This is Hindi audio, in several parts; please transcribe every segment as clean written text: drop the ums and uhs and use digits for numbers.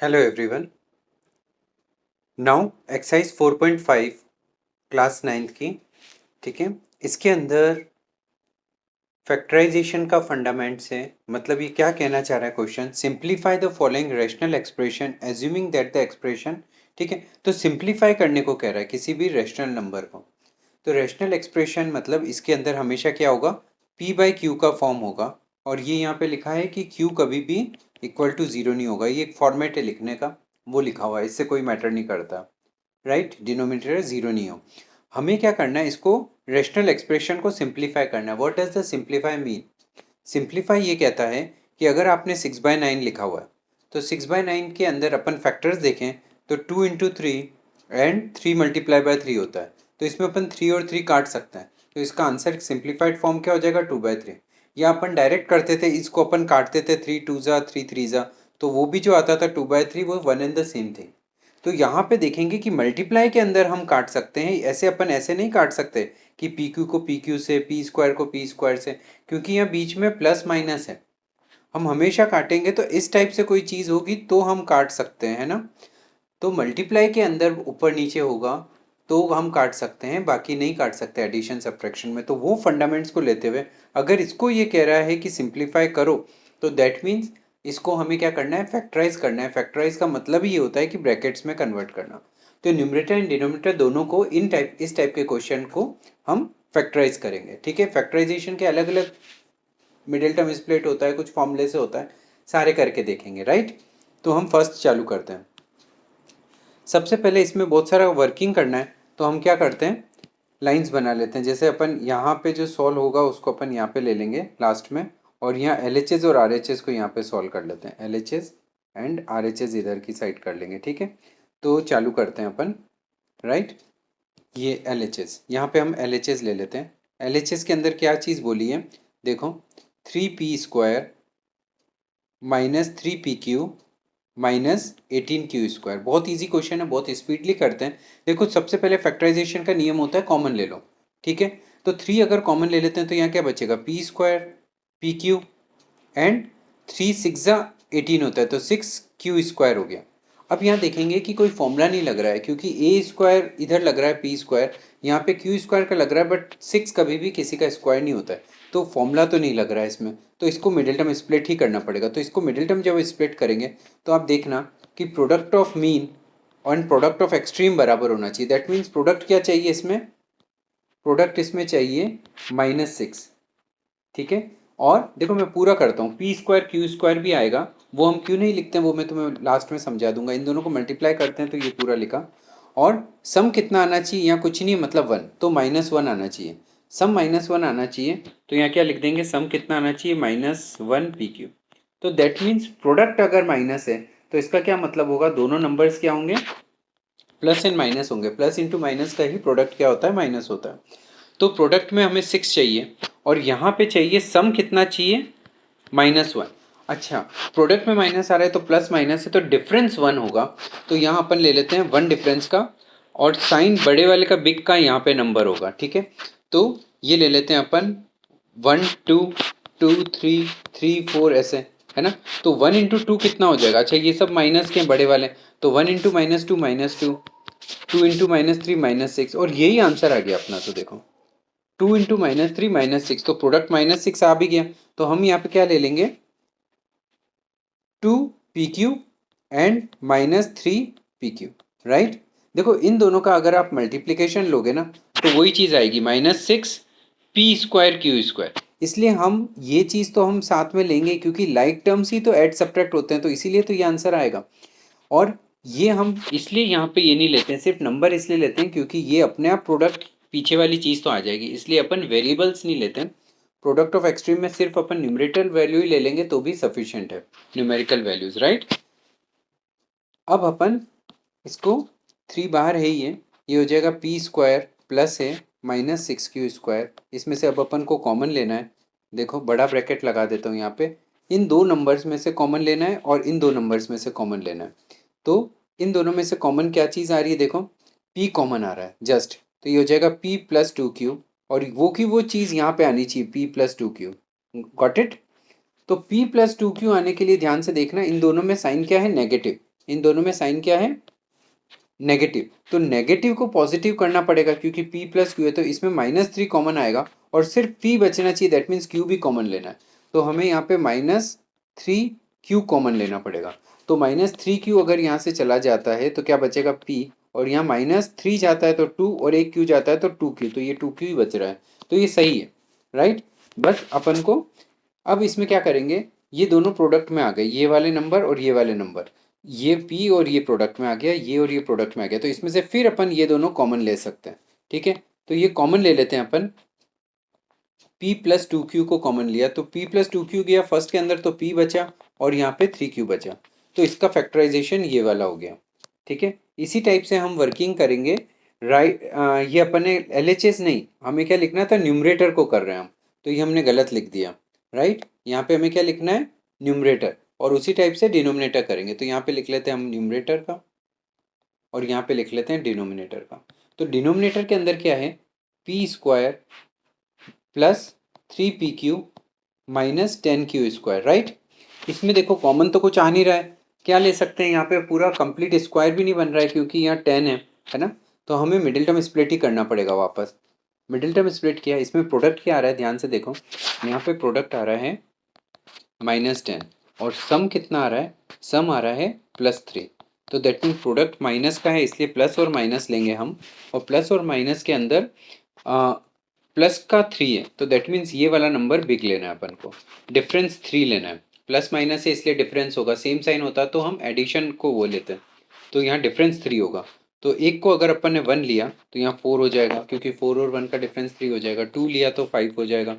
Hello everyone. Now exercise 4.5 class 9th की, ठीक है। इसके अंदर फैक्टराइजेशन का फंडामेंट्स है। मतलब ये क्या कहना चाह रहा है question, simplify the following rational expression assuming that the expression, ठीक है। तो सिंप्लीफाई करने को कह रहा है किसी भी रैशनल नंबर को। तो रैशनल एक्सप्रेशन मतलब इसके अंदर हमेशा क्या होगा, p बाई क्यू का फॉर्म होगा। और ये यहाँ पे लिखा है कि q कभी भी इक्वल टू ज़ीरो नहीं होगा। ये एक फॉर्मेट है लिखने का, वो लिखा हुआ है, इससे कोई मैटर नहीं करता, राइट। डिनोमिनेटर ज़ीरो नहीं हो। हमें क्या करना है, इसको रैशनल एक्सप्रेशन को सिंप्लीफाई करना है। What does the simplify mean? Simplify ये कहता है कि अगर आपने 6/9 लिखा हुआ है तो 6/9 के अंदर अपन फैक्टर्स देखें तो 2 × 3 एंड 3 × 3 होता है। तो इसमें अपन 3 और 3 काट सकते हैं। तो इसका आंसर सिंप्लीफाइड फॉर्म क्या हो जाएगा, 2/3। या अपन डायरेक्ट करते थे, इसको अपन काटते थे 3 2 ज़ा 3 3 ज़ा, तो वो भी जो आता था 2/3 वो one and the same thing. तो यहाँ पे देखेंगे कि मल्टीप्लाई के अंदर हम काट सकते हैं, ऐसे अपन ऐसे नहीं काट सकते कि पी क्यू को पी क्यू से, पी स्क्वायर को पी स्क्वायर से, क्योंकि यहाँ बीच में प्लस माइनस है। हम हमेशा काटेंगे तो इस टाइप से कोई चीज़ होगी तो हम काट सकते हैं, है ना। तो मल्टीप्लाई के अंदर ऊपर नीचे होगा तो हम काट सकते हैं, बाकी नहीं काट सकते एडिशन सब्ट्रैक्शन में। तो वो फंडामेंट्स को लेते हुए अगर इसको ये कह रहा है कि सिंप्लीफाई करो, तो दैट मीन्स इसको हमें क्या करना है, फैक्टराइज करना है। फैक्टराइज का मतलब ही ये होता है कि ब्रैकेट्स में कन्वर्ट करना। तो न्यूमरेटर एंड डिनोमिनेटर दोनों को इस टाइप के क्वेश्चन को हम फैक्टराइज करेंगे, ठीक है। फैक्टराइजेशन के अलग अलग मिडिल टर्म स्प्लिट होता है, कुछ फॉर्मूले से होता है, सारे करके देखेंगे, राइट। तो हम फर्स्ट चालू करते हैं। सबसे पहले इसमें बहुत सारा वर्किंग करना है, तो हम क्या करते हैं, लाइंस बना लेते हैं। जैसे अपन यहाँ पे जो सॉल्व होगा उसको अपन यहाँ पे ले लेंगे लास्ट में, और यहाँ LHS और RHS को यहाँ पे सॉल्व कर लेते हैं। LHS एंड RHS इधर की साइड कर लेंगे, ठीक है। तो चालू करते हैं अपन, राइट। ये LHS, यहाँ पे हम LHS ले लेते हैं। LHS के अंदर क्या चीज़ बोली है, देखो, 3p² minus 3pq minus 18q²। बहुत इजी क्वेश्चन है, बहुत स्पीडली करते हैं। देखो, सबसे पहले फैक्टराइजेशन का नियम होता है कॉमन ले लो, ठीक है। तो 3 अगर कॉमन ले लेते हैं तो यहाँ क्या बचेगा, p² pq एंड 3 6 18 होता है, तो 6q² हो गया। अब यहाँ देखेंगे कि कोई फॉर्मूला नहीं लग रहा है, क्योंकि a² इधर लग रहा है p², यहाँ पे q² का लग रहा है, बट 6 कभी भी किसी का स्क्वायर नहीं होता है, तो फॉर्मूला तो नहीं लग रहा है इसमें। तो इसको मिडिल टर्म स्प्लिट ही करना पड़ेगा। तो इसको मिडिल टर्म जब स्प्लिट करेंगे तो आप देखना कि प्रोडक्ट ऑफ मीन और प्रोडक्ट ऑफ एक्सट्रीम बराबर होना चाहिए। दैट मीन्स प्रोडक्ट क्या चाहिए इसमें, प्रोडक्ट इसमें चाहिए -6, ठीक है। और देखो मैं पूरा करता हूँ, p² q² भी आएगा, वो हम क्यों नहीं लिखते हैं वो मैं तुम्हें लास्ट में समझा दूंगा। इन दोनों को मल्टीप्लाई करते हैं तो ये पूरा लिखा। और सम कितना आना चाहिए, यहाँ कुछ नहीं, मतलब 1, तो -1 आना चाहिए। सम -1 आना चाहिए, तो यहाँ क्या लिख देंगे, सम कितना आना चाहिए, -1 pq। तो दैट मीन्स प्रोडक्ट अगर माइनस है तो इसका क्या मतलब होगा, दोनों नंबर्स क्या होंगे, प्लस एंड माइनस होंगे। प्लस इंटू माइनस का ही प्रोडक्ट क्या होता है, माइनस होता है। तो प्रोडक्ट में हमें 6 चाहिए और यहाँ पे चाहिए सम कितना चाहिए, -1। अच्छा, प्रोडक्ट में माइनस आ रहा है तो प्लस माइनस है, तो डिफरेंस 1 होगा। तो यहाँ अपन ले लेते हैं 1 डिफरेंस का, और साइन बड़े वाले का बिग का यहाँ पे नंबर होगा, ठीक है। तो ये ले लेते हैं अपन 1 2 2 3 3 4 ऐसे, है ना। तो 1 × 2 कितना हो जाएगा, अच्छा ये सब माइनस के बड़े वाले, तो 1 × -2 -2, 2 × -3 -6, और यही आंसर आ गया अपना। तो देखो 2 × -3 -6, तो प्रोडक्ट -6 आ भी गया। तो हम यहाँ पे क्या ले लेंगे, 2pq एंड -3pq, राइट। देखो इन दोनों का अगर आप मल्टीप्लिकेशन लोगे ना तो वही चीज़ आएगी, -6p² q²। इसलिए हम ये चीज़ तो हम साथ में लेंगे, क्योंकि लाइक टर्म्स ही तो ऐड सब्ट्रैक्ट होते हैं, तो इसीलिए तो ये आंसर आएगा। और ये हम इसलिए यहाँ पे ये नहीं लेते हैं, सिर्फ नंबर इसलिए लेते हैं क्योंकि ये अपने आप प्रोडक्ट पीछे वाली चीज़ तो आ जाएगी, इसलिए अपन वेरिएबल्स नहीं लेते हैं। प्रोडक्ट ऑफ एक्सट्रीम में सिर्फ अपन न्यूमरेटर वैल्यू ही ले लेंगे तो भी सफिशिएंट है, न्यूमेरिकल वैल्यूज, राइट। अब अपन इसको 3 बाहर है ही है, ये हो जाएगा p² प्लस है -6q²। इसमें से अब अपन को कॉमन लेना है। देखो बड़ा ब्रैकेट लगा देता हूँ यहाँ पे, इन दो नंबर्स में से कॉमन लेना है और इन दो नंबर्स में से कॉमन लेना है। तो इन दोनों में से कॉमन क्या चीज़ आ रही है, देखो p कॉमन आ रहा है जस्ट, तो ये हो जाएगा p + 2q, और वो की वो चीज़ यहाँ पे आनी चाहिए, p + 2q। Got it. तो p + 2q आने के लिए ध्यान से देखना, इन दोनों में साइन क्या है, नेगेटिव। इन दोनों में साइन क्या है, नेगेटिव। तो नेगेटिव को पॉजिटिव करना पड़ेगा क्योंकि p प्लस क्यू है, तो इसमें -3 कॉमन आएगा और सिर्फ p बचना चाहिए, दैट मीन्स q भी कॉमन लेना है। तो हमें यहाँ पे -3q कॉमन लेना पड़ेगा। तो -3q अगर यहाँ से चला जाता है तो क्या बचेगा, p, और यहाँ -3 जाता है तो 2 और एक q जाता है तो 2q, तो ये 2q ही बच रहा है, तो ये सही है, राइट। बस अपन को अब इसमें क्या करेंगे, ये दोनों प्रोडक्ट में आ गए, ये वाले नंबर और ये वाले नंबर, ये p और ये प्रोडक्ट में आ गया, ये और ये प्रोडक्ट में आ गया, तो इसमें से फिर अपन ये दोनों कॉमन ले सकते हैं, ठीक है। तो ये कॉमन ले लेते हैं अपन, p प्लस 2q को कॉमन लिया तो p प्लस 2q गया फर्स्ट के अंदर, तो p बचा और यहाँ पे 3q बचा, तो इसका फैक्टराइजेशन ये वाला हो गया, ठीक है। इसी टाइप से हम वर्किंग करेंगे, राइट। ये अपन ने LHS नहीं, हमें क्या लिखना था, न्यूमरेटर को कर रहे हैं हम, तो ये हमने गलत लिख दिया, राइट। यहाँ पे हमें क्या लिखना है, न्यूमरेटर, और उसी टाइप से डिनोमिनेटर करेंगे, तो यहाँ पे लिख लेते हैं हम न्यूमरेटर का और यहाँ पे लिख लेते हैं डिनोमिनेटर का। तो डिनोमिनेटर के अंदर क्या है, P square plus 3pq minus 10q², right. इसमें देखो कॉमन तो कुछ आ नहीं रहा है, क्या ले सकते हैं, यहाँ पे पूरा कंप्लीट स्क्वायर भी नहीं बन रहा है क्योंकि यहाँ 10 है ना। तो हमें मिडिल टर्म स्प्लिट ही करना पड़ेगा वापस। मिडिल टर्म स्प्लिट किया, इसमें प्रोडक्ट क्या आ रहा है, ध्यान से देखो, यहाँ पे प्रोडक्ट आ रहा है -10 और सम कितना आ रहा है, सम आ रहा है +3, तो दैट मीन प्रोडक्ट माइनस का है इसलिए प्लस और माइनस लेंगे हम, और प्लस और माइनस के अंदर प्लस का 3 है, तो दैट मीन्स ये वाला नंबर बिग लेना है अपन को, डिफरेंस 3 लेना है, प्लस माइनस है इसलिए डिफरेंस होगा, सेम साइन होता तो हम एडिशन को वो लेते हैं, तो यहाँ डिफरेंस 3 होगा। तो एक को अगर अपन ने 1 लिया तो यहाँ 4 हो जाएगा क्योंकि 4 और 1 का डिफरेंस 3 हो जाएगा, 2 लिया तो 5 हो जाएगा,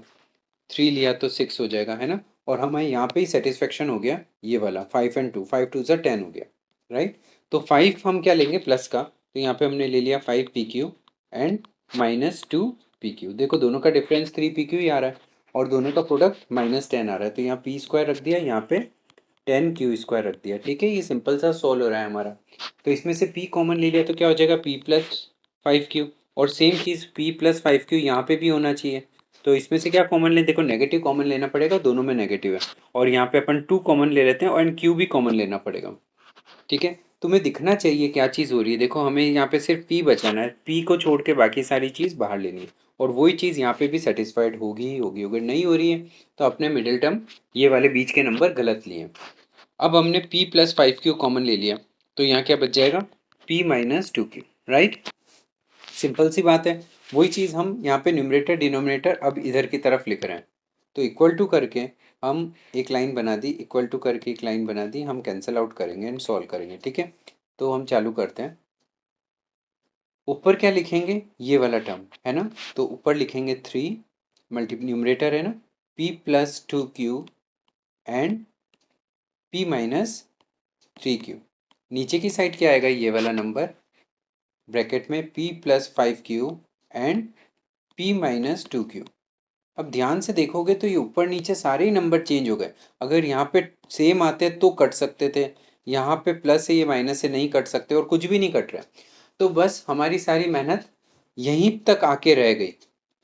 3 लिया तो 6 हो जाएगा, है ना। और हमें यहाँ पे ही सेटिस्फेक्शन हो गया, ये वाला 5 एंड 2, 5 2 10 हो गया, राइट। तो 5 हम क्या लेंगे, प्लस का, तो यहाँ पे हमने ले लिया 5pq एंड -2pq। देखो दोनों का डिफरेंस 3pq ही आ रहा है और दोनों का प्रोडक्ट -10 आ रहा है, तो यहाँ p² रख दिया, यहाँ पे 10q² रख दिया, ठीक है। ये सिंपल सा सॉल्व हो रहा है हमारा। तो इसमें से p कॉमन ले लिया तो क्या हो जाएगा, p प्लस 5q, और सेम चीज़ p प्लस 5q यहाँ पे भी होना चाहिए। तो इसमें से क्या कॉमन लें, देखो नेगेटिव कॉमन लेना पड़ेगा, दोनों में नेगेटिव है, और यहाँ पे अपन 2 कॉमन ले लेते हैं और q भी कॉमन लेना पड़ेगा, ठीक है। तुम्हें दिखना चाहिए क्या चीज़ हो रही है, देखो हमें यहाँ पे सिर्फ p बचाना है, p को छोड़ के बाकी सारी चीज़ बाहर लेनी है, और वही चीज़ यहाँ पे भी सेटिस्फाइड होगी ही होगी, अगर नहीं हो रही है तो अपने मिडिल टर्म ये वाले बीच के नंबर गलत लिए। अब हमने p प्लस 5q कॉमन ले लिया, तो यहाँ क्या बच जाएगा, p minus 2q, right. Simple सी बात है, वही चीज़ हम यहाँ पे न्यूमरेटर डिनोमिनेटर अब इधर की तरफ लिख रहे हैं, तो इक्वल टू करके हम एक लाइन बना दी, इक्वल टू करके एक लाइन बना दी, हम कैंसिल आउट करेंगे एंड सॉल्व करेंगे, ठीक है। तो हम चालू करते हैं, ऊपर क्या लिखेंगे, ये वाला टर्म है ना, तो ऊपर लिखेंगे 3 मल्टी न्यूमरेटर है ना, p plus 2q and p minus 3q, नीचे की साइड क्या आएगा, ये वाला नंबर, ब्रैकेट में p plus 5q and p minus 2q। अब ध्यान से देखोगे तो ये ऊपर नीचे सारे ही नंबर चेंज हो गए, अगर यहाँ पे सेम आते तो कट सकते थे, यहाँ पे प्लस है ये माइनस से नहीं कट सकते और कुछ भी नहीं कट रहा, तो बस हमारी सारी मेहनत यहीं तक आके रह गई,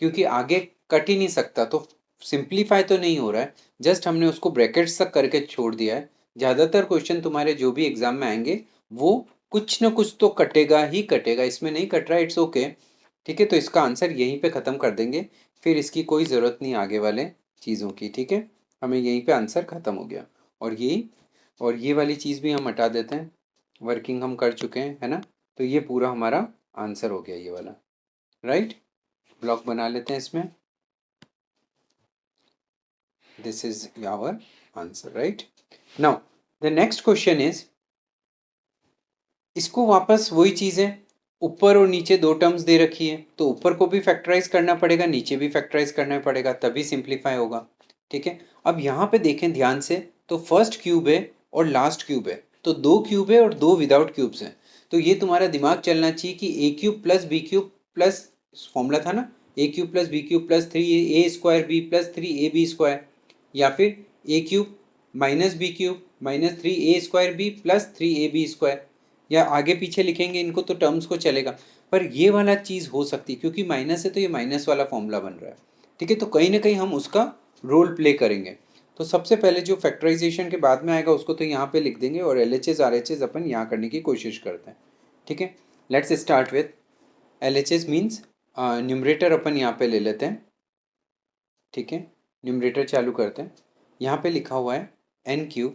क्योंकि आगे कट ही नहीं सकता, तो सिंप्लीफाई तो नहीं हो रहा है, जस्ट हमने उसको ब्रैकेट्स तक करके छोड़ दिया है। ज़्यादातर क्वेश्चन तुम्हारे जो भी एग्जाम में आएंगे वो कुछ ना कुछ तो कटेगा ही कटेगा, इसमें नहीं कट रहा, इट्स ओके, ठीक है। तो इसका आंसर यहीं पे ख़त्म कर देंगे, फिर इसकी कोई ज़रूरत नहीं आगे वाले चीज़ों की, ठीक है। हमें यहीं पे आंसर ख़त्म हो गया, और यही, और ये वाली चीज़ भी हम हटा देते हैं, वर्किंग हम कर चुके हैं, है ना। तो ये पूरा हमारा आंसर हो गया ये वाला, राइट। ब्लॉक बना लेते हैं इसमें, this is our answer, right. Now the next question is, इसको वापस वही चीज़ है, ऊपर और नीचे दो टर्म्स दे रखी है, तो ऊपर को भी फैक्टराइज करना पड़ेगा, नीचे भी फैक्टराइज करना पड़ेगा, तभी सिंप्लीफाई होगा, ठीक है। अब यहाँ पे देखें ध्यान से, तो फर्स्ट क्यूब है और लास्ट क्यूब है, तो 2 क्यूब है और 2 विदाउट क्यूब्स हैं, तो ये तुम्हारा दिमाग चलना चाहिए कि A cube plus B cube plus, formula था ना, A cube plus B cube plus 3a² b plus 3ab², या फिर A cube minus B cube minus 3a² b plus 3ab², या आगे पीछे लिखेंगे इनको तो टर्म्स को चलेगा, पर ये वाला चीज़ हो सकती है क्योंकि माइनस है तो ये माइनस वाला फॉर्मूला बन रहा है, ठीक है। तो कहीं ना कहीं हम उसका रोल प्ले करेंगे, तो सबसे पहले जो फैक्टराइजेशन के बाद में आएगा उसको तो यहाँ पे लिख देंगे और LHS RHS अपन यहाँ करने की कोशिश करते हैं, ठीक है। Let's start with LHS means numerator अपन यहाँ पे ले लेते हैं, ठीक है। न्यूमरेटर चालू करते हैं, यहाँ पे लिखा हुआ है n3,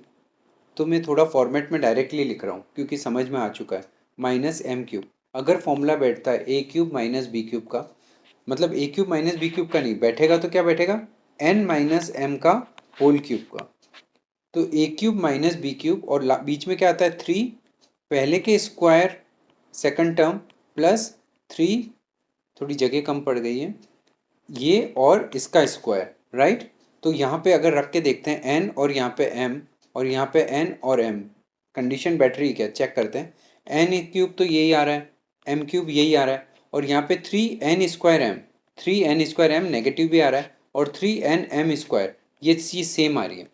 तो मैं थोड़ा फॉर्मेट में डायरेक्टली लिख रहा हूँ क्योंकि समझ में आ चुका है, -m3। अगर फॉर्मूला बैठता है a³ - b³ का, मतलब a³ - b³ का नहीं बैठेगा तो क्या बैठेगा, n - m का होल क्यूब का। तो a³ - b³ और बीच में क्या आता है 3, पहले के स्क्वायर सेकंड टर्म प्लस 3, थोड़ी जगह कम पड़ गई है, ये और इसका स्क्वायर, राइट। तो यहाँ पे अगर रख के देखते हैं n और यहाँ पे m और यहाँ पे n और m, कंडीशन बैठ रही है क्या, चेक करते हैं। n³ तो यही आ रहा है, m³ यही आ रहा है, और यहाँ पे 3n² m नेगेटिव भी आ रहा है, और 3nm², ये चीज़ सेम आ रही है।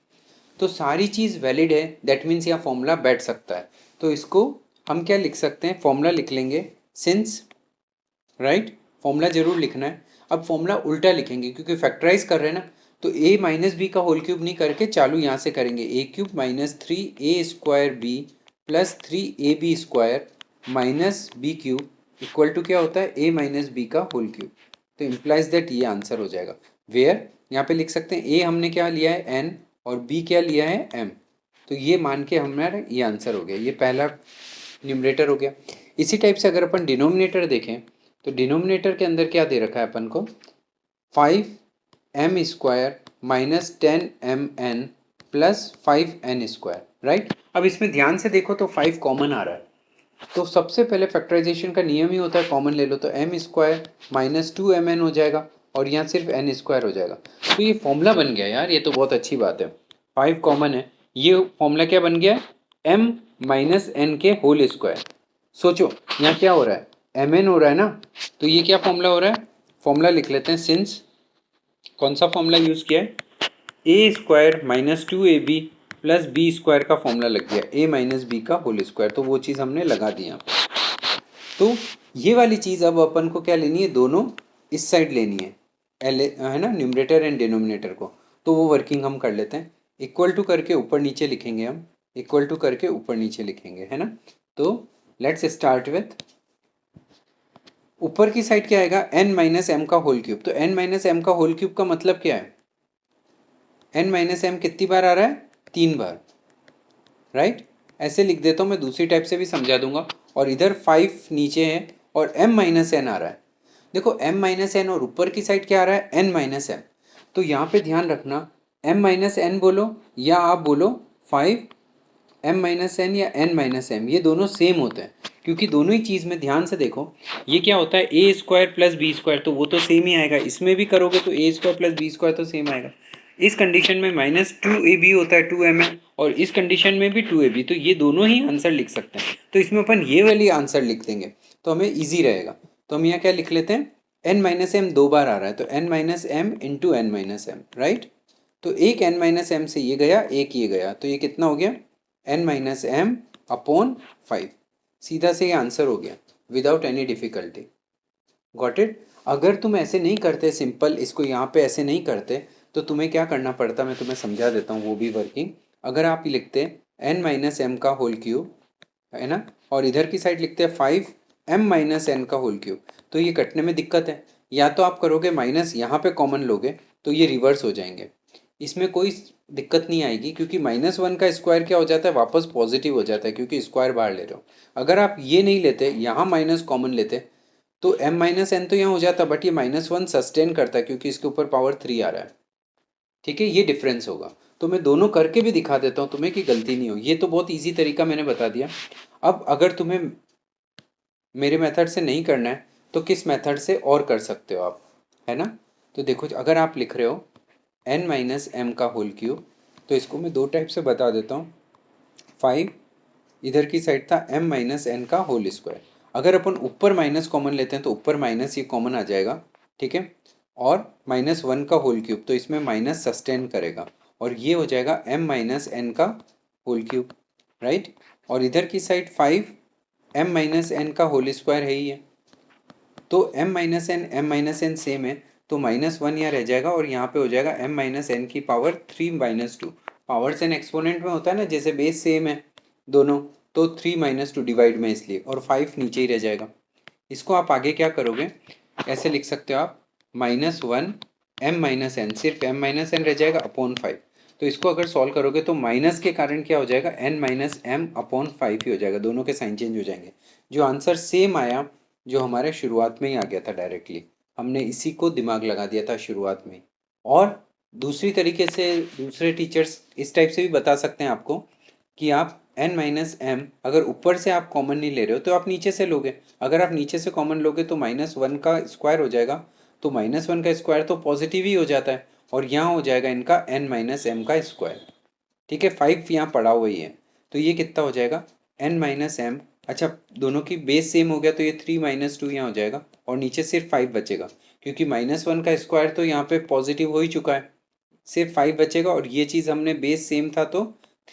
तो सारी चीज़ वैलिड है, दैट मीन्स यहाँ फॉर्मूला बैठ सकता है। तो इसको हम क्या लिख सकते हैं, फॉर्मूला लिख लेंगे सिंस, राइट। फॉर्मूला जरूर लिखना है। अब फॉर्मूला उल्टा लिखेंगे क्योंकि फैक्टराइज कर रहे हैं ना, तो a - b का होल क्यूब नहीं करके चालू यहाँ से करेंगे, a³ - 3a² b plus 3ab² minus b³ equal to क्या होता है, a - b का होल क्यूब। तो इम्प्लाइज दैट ये आंसर हो जाएगा। वेयर यहाँ पे लिख सकते हैं a हमने क्या लिया है n और b क्या लिया है m, तो ये मान के हमारा ये आंसर हो गया। ये पहला न्यूमरेटर हो गया। इसी टाइप से अगर अपन डिनोमिनेटर देखें तो डिनोमिनेटर के अंदर क्या दे रखा है अपन को, 5m² minus 10mn plus 5n², right. अब इसमें ध्यान से देखो तो 5 कॉमन आ रहा है, तो सबसे पहले फैक्टराइजेशन का नियम ही होता है कॉमन ले लो, तो m² माइनस 2mn हो जाएगा और यहाँ सिर्फ n² हो जाएगा। तो ये फॉर्मूला बन गया यार, ये तो बहुत अच्छी बात है, 5 कॉमन है। ये फॉर्मूला क्या बन गया, m - n के होल स्क्वायर। सोचो यहाँ क्या हो रहा है, mn हो रहा है ना, तो ये क्या फॉर्मूला हो रहा है, फॉर्मूला लिख लेते हैं। सिंस कौन सा फॉर्मूला यूज़ किया है, a² minus 2ab plus b² का फॉर्मूला लग गया, a - b का होल स्क्वायर, तो वो चीज़ हमने लगा दी यहाँ पे। तो ये वाली चीज़ अब अपन को क्या लेनी है, दोनों इस साइड लेनी है, एल है ना, न्यूमरेटर एंड डिनोमिनेटर को। तो वो वर्किंग हम कर लेते हैं, इक्वल टू करके ऊपर नीचे लिखेंगे हम, इक्वल टू करके ऊपर नीचे लिखेंगे, है ना। तो लेट्स स्टार्ट विथ ऊपर की साइड क्या आएगा, n - m का होल क्यूब। तो n - m का होल क्यूब का मतलब क्या है, n - m कितनी बार आ रहा है, 3 बार, राइट। ऐसे लिख देता हूँ मैं, दूसरी टाइप से भी समझा दूंगा। और इधर 5 नीचे है और m - n आ रहा है। देखो m - n और ऊपर की साइड क्या आ रहा है, n - m। तो यहाँ पे ध्यान रखना, m - n बोलो या आप बोलो 5m - n या n - m, ये दोनों सेम होते हैं क्योंकि दोनों ही चीज़ में ध्यान से देखो, ये क्या होता है a² प्लस b², तो वो तो सेम ही आएगा। इसमें भी करोगे तो a² प्लस b² तो सेम आएगा। इस कंडीशन में -2ab होता है 2mn, और इस कंडीशन में भी 2ab, तो ये दोनों ही आंसर लिख सकते हैं। तो इसमें अपन ये वाली आंसर लिख देंगे तो हमें ईजी रहेगा। तो हम यहाँ क्या लिख लेते हैं, n - m 2 बार आ रहा है, तो n - m into n - m, right. तो एक n - m से ये गया, एक ये गया, तो ये कितना हो गया, n - m अपॉन 5। सीधा से ये आंसर हो गया without any difficulty. Got it. अगर तुम ऐसे नहीं करते सिंपल, इसको यहाँ पे ऐसे नहीं करते, तो तुम्हें क्या करना पड़ता, मैं तुम्हें समझा देता हूँ वो भी वर्किंग। अगर आप लिखते n - m का होल क्यूब, है ना, और इधर की साइड लिखते हैं 5m - n का होल क्यूब, तो ये कटने में दिक्कत है। या तो आप करोगे माइनस, यहाँ पे कॉमन लोगे तो ये रिवर्स हो जाएंगे, इसमें कोई दिक्कत नहीं आएगी क्योंकि -1 का स्क्वायर क्या हो जाता है, वापस पॉजिटिव हो जाता है क्योंकि स्क्वायर बाहर ले रहे हो। अगर आप ये नहीं लेते, यहाँ माइनस कॉमन लेते, तो m - n तो यहाँ हो जाता, बट ये -1 सस्टेन करता है क्योंकि इसके ऊपर पावर 3 आ रहा है, ठीक है। ये डिफरेंस होगा। तो मैं दोनों करके भी दिखा देता हूँ तुम्हें कि गलती नहीं हो। ये तो बहुत ईजी तरीका मैंने बता दिया। अब अगर तुम्हें मेरे मेथड से नहीं करना है तो किस मेथड से और कर सकते हो आप, है ना। तो देखो अगर आप लिख रहे हो n - m का होल क्यूब, तो इसको मैं दो टाइप से बता देता हूँ। 5 इधर की साइड था m - n का होल स्क्वायर। अगर अपन ऊपर माइनस कॉमन लेते हैं तो ऊपर माइनस ये कॉमन आ जाएगा, ठीक है। और -1 का होल क्यूब, तो इसमें माइनस सस्टेन करेगा और ये हो जाएगा m - n का होल क्यूब, राइट। और इधर की साइड 5m - n का होल स्क्वायर है ही है, तो m - n m - n same है, तो -1 यहाँ रह जाएगा और यहाँ पे हो जाएगा m माइनस एन की power 3 minus 2। Powers and exponent में होता है ना, जैसे बेस सेम है दोनों, तो 3 माइनस 2 डिवाइड में इसलिए, और 5 नीचे ही रह जाएगा। इसको आप आगे क्या करोगे, ऐसे लिख सकते हो आप -1 m माइनस एन, सिर्फ m माइनस एन रह जाएगा अपॉन 5। तो इसको अगर सॉल्व करोगे तो माइनस के कारण क्या हो जाएगा, n माइनस एम अपॉन 5 ही हो जाएगा, दोनों के साइन चेंज हो जाएंगे। जो आंसर सेम आया जो हमारे शुरुआत में ही आ गया था डायरेक्टली, हमने इसी को दिमाग लगा दिया था शुरुआत में। और दूसरी तरीके से दूसरे टीचर्स इस टाइप से भी बता सकते हैं आपको कि आप n माइनस एम अगर ऊपर से आप कॉमन नहीं ले रहे हो तो आप नीचे से लोगे। अगर आप नीचे से कॉमन लोगे तो -1 का स्क्वायर हो जाएगा, तो -1 का स्क्वायर तो पॉजिटिव ही हो जाता है, और यहाँ हो जाएगा इनका n माइनस एम का स्क्वायर। ठीक है, 5 यहाँ पड़ा हुआ ही है, तो ये कितना हो जाएगा n माइनस एम। अच्छा, दोनों की बेस सेम हो गया तो ये 3 माइनस 2 यहाँ हो जाएगा, और नीचे सिर्फ 5 बचेगा, क्योंकि -1 का स्क्वायर तो यहाँ पे पॉजिटिव हो ही चुका है, सिर्फ 5 बचेगा, और ये चीज़ हमने बेस सेम था तो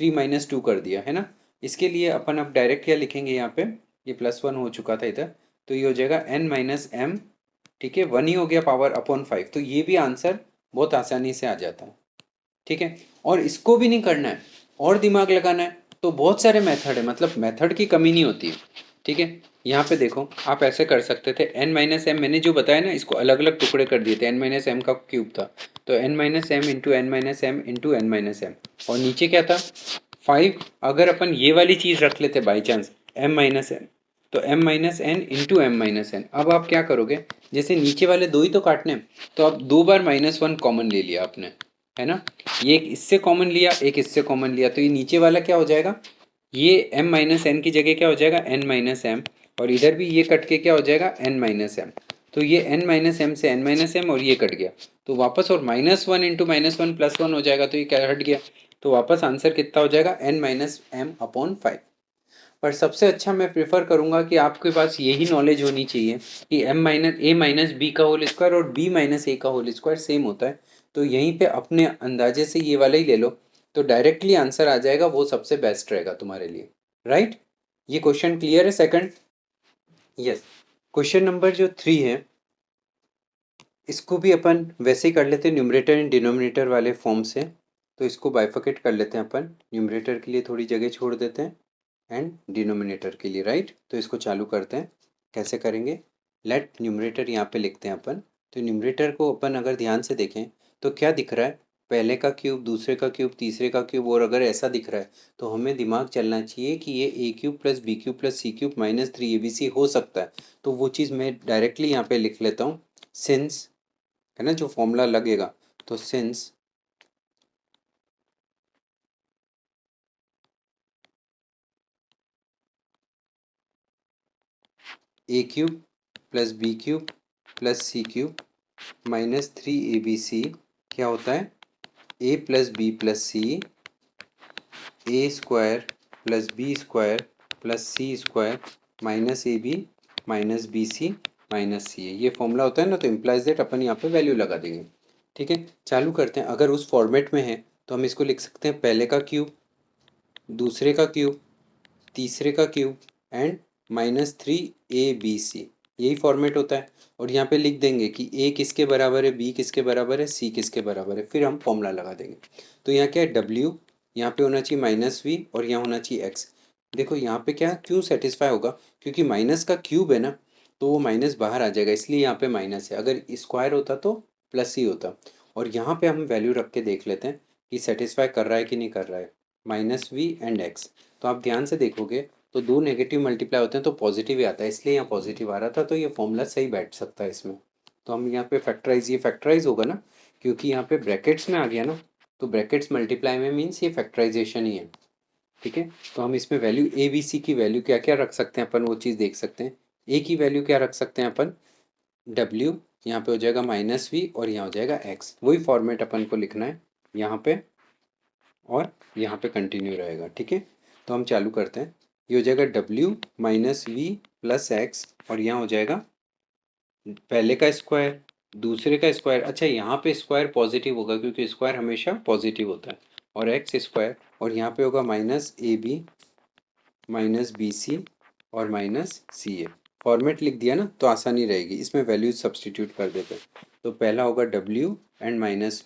3 माइनस 2 कर दिया है ना। इसके लिए अपन अब डायरेक्ट क्या लिखेंगे यहाँ पे, ये +1 हो चुका था इधर, तो ये हो जाएगा n माइनस एम। ठीक है, 1 ही हो गया पावर अपॉन 5, तो ये भी आंसर बहुत आसानी से आ जाता है। ठीक है, और इसको भी नहीं करना है और दिमाग लगाना है तो बहुत सारे मेथड है, मतलब मेथड की कमी नहीं होती है। ठीक है, यहाँ पे देखो आप ऐसे कर सकते थे, n माइनस एम मैंने जो बताया ना इसको अलग अलग टुकड़े कर दिए थे, n माइनस एम का क्यूब था, तो n minus M into N minus M into N minus M, और नीचे क्या था 5। अगर अपन ये वाली चीज़ रख लेते by chance m minus N, तो m minus N into M minus N. अब आप क्या करोगे, जैसे नीचे वाले दो ही तो काटने हैं, तो अब 2 बार -1 कॉमन ले लिया आपने, है ना। ये एक इससे कॉमन लिया, एक इससे कॉमन लिया, तो ये नीचे वाला क्या हो जाएगा, ये m माइनस एन की जगह क्या हो जाएगा n माइनस एम, और इधर भी ये कट के क्या हो जाएगा n माइनस एम। तो ये n माइनस एम से n माइनस एम, और ये कट गया तो वापस, और -1 इंटू -1 +1 हो जाएगा, तो ये क्या हट गया, तो वापस आंसर कितना हो जाएगा n माइनस एम अपॉन 5। पर सबसे अच्छा मैं प्रेफर करूंगा कि आपके पास यही नॉलेज होनी चाहिए कि ए माइनस बी का होल स्क्वायर और बी माइनस ए का होल स्क्वायर सेम होता है, तो यहीं पे अपने अंदाजे से ये वाला ही ले लो, तो डायरेक्टली आंसर आ जाएगा, वो सबसे बेस्ट रहेगा तुम्हारे लिए। राइट, ये क्वेश्चन क्लियर है सेकंड। यस, क्वेश्चन नंबर जो 3 है, इसको भी अपन वैसे ही कर लेते हैं न्यूमरेटर एंड डिनोमिनेटर वाले फॉर्म से। तो इसको बाइफिकेट कर लेते हैं अपन, न्यूमरेटर के लिए थोड़ी जगह छोड़ देते हैं एंड डिनोमिनेटर के लिए, राइट। तो इसको चालू करते हैं, कैसे करेंगे, लेट न्यूमरेटर यहाँ पे लिखते हैं अपन। तो न्यूमरेटर को अपन अगर ध्यान से देखें तो क्या दिख रहा है, पहले का क्यूब, दूसरे का क्यूब, तीसरे का क्यूब, और अगर ऐसा दिख रहा है तो हमें दिमाग चलना चाहिए कि ये A cube plus B cube plus C cube minus 3 abc हो सकता है। तो वो चीज़ मैं डायरेक्टली यहाँ पे लिख लेता हूँ, सिंस, है ना, जो फॉर्मूला लगेगा, तो since A cube plus B cube plus C cube minus 3 abc क्या होता है, A plus B plus C, A square plus B square plus C square minus A B minus B C minus C A, ये फॉर्मूला होता है ना, तो इम्प्लाइज दैट अपन यहाँ पे वैल्यू लगा देंगे। ठीक है, चालू करते हैं। अगर उस फॉर्मेट में है तो हम इसको लिख सकते हैं, पहले का क्यूब, दूसरे का क्यूब, तीसरे का क्यूब एंड -3 abc, यही फॉर्मेट होता है। और यहाँ पे लिख देंगे कि ए किसके बराबर है, बी किसके बराबर है, सी किसके बराबर है, फिर हम फॉर्मूला लगा देंगे। तो यहाँ क्या है, डब्ल्यू यहाँ पे होना चाहिए -v, और यहाँ होना चाहिए एक्स। देखो यहाँ पे क्या क्यों सेटिस्फाई होगा, क्योंकि माइनस का क्यूब है ना, तो वो माइनस बाहर आ जाएगा, इसलिए यहाँ पे माइनस है, अगर स्क्वायर होता तो प्लस ही होता। और यहाँ पे हम वैल्यू रख के देख लेते हैं कि सेटिस्फाई कर रहा है कि नहीं कर रहा है, -v एंड एक्स। तो आप ध्यान से देखोगे तो दो नेगेटिव मल्टीप्लाई होते हैं तो पॉजिटिव ही आता है, इसलिए यहाँ पॉजिटिव आ रहा था, तो ये फॉर्मूला सही बैठ सकता है इसमें। तो हम यहाँ पे फैक्टराइज, ये फैक्टराइज होगा ना, क्योंकि यहाँ पे ब्रैकेट्स में आ गया ना, तो ब्रैकेट्स मल्टीप्लाई में मीन्स ये फैक्टराइजेशन ही है। ठीक है, तो हम इसमें वैल्यू ए बी सी की वैल्यू क्या क्या रख सकते हैं अपन, वो चीज़ देख सकते हैं। ए की वैल्यू क्या रख सकते हैं अपन, डब्ल्यू, यहाँ पे हो जाएगा -v, और यहाँ हो जाएगा एक्स, वही फॉर्मेट अपन को लिखना है यहाँ पे, और यहाँ पे कंटिन्यू रहेगा। ठीक है, तो हम चालू करते हैं, ये हो जाएगा डब्ल्यू -v प्लस एक्स, और यहाँ हो जाएगा पहले का स्क्वायर, दूसरे का स्क्वायर, अच्छा यहाँ पे स्क्वायर पॉजिटिव होगा क्योंकि स्क्वायर हमेशा पॉजिटिव होता है, और एक्स स्क्वायर, और यहाँ पे होगा -ab -bc और -ca। फॉर्मेट लिख दिया ना तो आसानी रहेगी, इसमें वैल्यूज सब्सटीट्यूट कर देते हैं। तो पहला होगा W and minus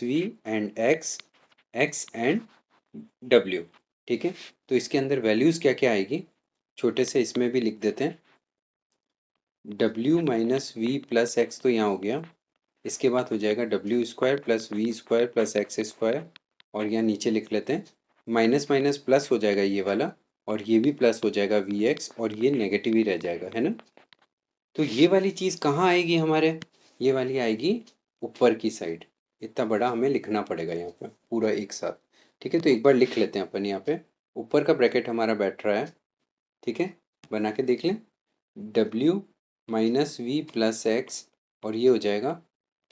V and X and W. ठीक है, तो इसके अंदर वैल्यूज़ क्या क्या आएगी, छोटे से इसमें भी लिख देते हैं। W minus V plus X तो यहाँ हो गया, इसके बाद हो जाएगा W square plus V square plus X square, और यहाँ नीचे लिख लेते हैं माइनस माइनस प्लस हो जाएगा ये वाला, और ये भी प्लस हो जाएगा वी एक्स, और ये नेगेटिव ही रह जाएगा, है ना। तो ये वाली चीज़ कहाँ आएगी हमारे, ये वाली आएगी ऊपर की साइड। इतना बड़ा हमें लिखना पड़ेगा यहाँ पे पूरा एक साथ। ठीक है, तो एक बार लिख लेते हैं अपन यहाँ पे। ऊपर का ब्रैकेट हमारा बैठ रहा है, ठीक है, बना के देख लें। W minus V plus X, और ये हो जाएगा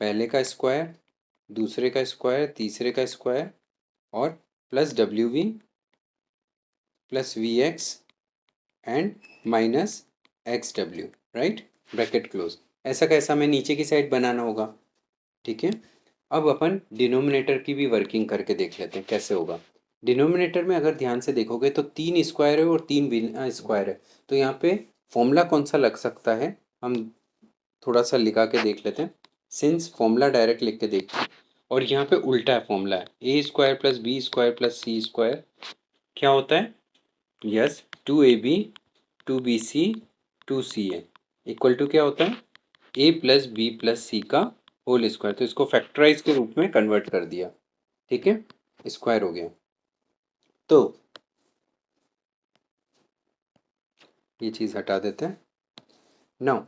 पहले का स्क्वायर, दूसरे का स्क्वायर, तीसरे का स्क्वायर, और plus W V plus V X and minus X W, right, bracket close. ऐसा कैसा हमें नीचे की साइड बनाना होगा। ठीक है, अब अपन डिनोमिनेटर की भी वर्किंग करके देख लेते हैं कैसे होगा। डिनोमिनेटर में अगर ध्यान से देखोगे तो 3 स्क्वायर है और 3 बिना स्क्वायर है, तो यहाँ पे फॉर्मूला कौन सा लग सकता है, हम थोड़ा सा लिखा के देख लेते हैं। सिंस फॉर्मूला डायरेक्ट लिख के देखते हैं, और यहाँ पे उल्टा है फॉर्मूला है, A square plus B square plus C square क्या होता है, yes, 2ab 2bc 2ca equal to क्या होता है, ए प्लस बी प्लस सी का होल स्क्वायर। तो इसको फैक्टराइज के रूप में कन्वर्ट कर दिया, ठीक है, स्क्वायर हो गया। तो ये चीज़ हटा देते हैं। नाउ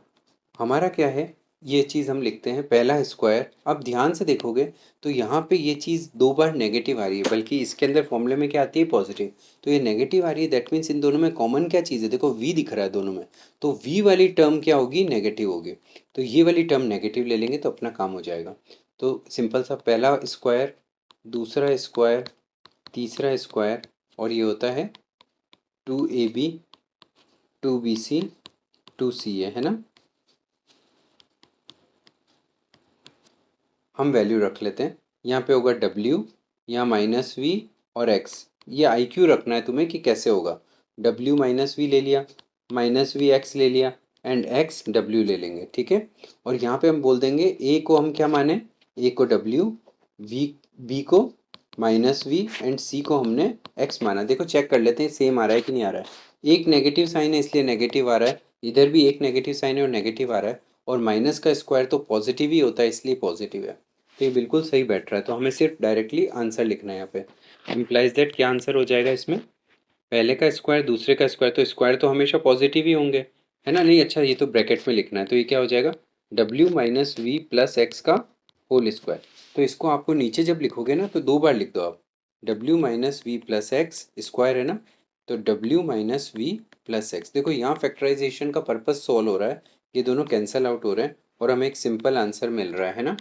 हमारा क्या है, ये चीज़ हम लिखते हैं पहला स्क्वायर। अब ध्यान से देखोगे तो यहाँ पे ये चीज़ 2 बार नेगेटिव आ रही है, बल्कि इसके अंदर फॉर्मूले में क्या आती है, पॉजिटिव। तो ये नेगेटिव आ रही है, दैट मीन्स इन दोनों में कॉमन क्या चीज़ है, देखो वी दिख रहा है दोनों में, तो वी वाली टर्म क्या होगी, नेगेटिव होगी। तो ये वाली टर्म नेगेटिव ले लेंगे तो अपना काम हो जाएगा। तो सिंपल सा पहला स्क्वायर, दूसरा स्क्वायर, तीसरा स्क्वायर, और ये होता है 2ab 2bc 2ca, है ना। हम वैल्यू रख लेते हैं, यहाँ पे होगा डब्ल्यू, यहाँ माइनस वी और एक्स। ये आई क्यू रखना है तुम्हें कि कैसे होगा। डब्ल्यू माइनस वी ले लिया, माइनस वी एक्स ले लिया, एंड एक्स डब्ल्यू ले लेंगे, ठीक है। और यहाँ पे हम बोल देंगे ए को हम क्या माने, ए को डब्ल्यू, वी बी को माइनस वी, एंड सी को हमने एक्स माना। देखो चेक कर लेते हैं सेम आ रहा है कि नहीं आ रहा है। एक नेगेटिव साइन है इसलिए नेगेटिव आ रहा है, इधर भी एक नेगेटिव साइन है और नेगेटिव आ रहा है, और माइनस का स्क्वायर तो पॉजिटिव ही होता है इसलिए पॉजिटिव है। तो ये बिल्कुल सही बैठ रहा है, तो हमें सिर्फ डायरेक्टली आंसर लिखना है यहाँ पे। इम्प्लाइज दैट क्या आंसर हो जाएगा इसमें, पहले का स्क्वायर दूसरे का स्क्वायर, तो स्क्वायर तो हमेशा पॉजिटिव ही होंगे, है ना। नहीं, अच्छा ये तो ब्रैकेट में लिखना है, तो ये क्या हो जाएगा, W minus V plus X का होल स्क्वायर। तो इसको आपको नीचे जब लिखोगे ना तो 2 बार लिख दो आप, W minus V plus X square है ना, तो W minus V plus X. देखो यहाँ फैक्टराइजेशन का पर्पज सॉल्व हो रहा है, ये दोनों कैंसल आउट हो रहे हैं और हमें एक सिंपल आंसर मिल रहा है ना।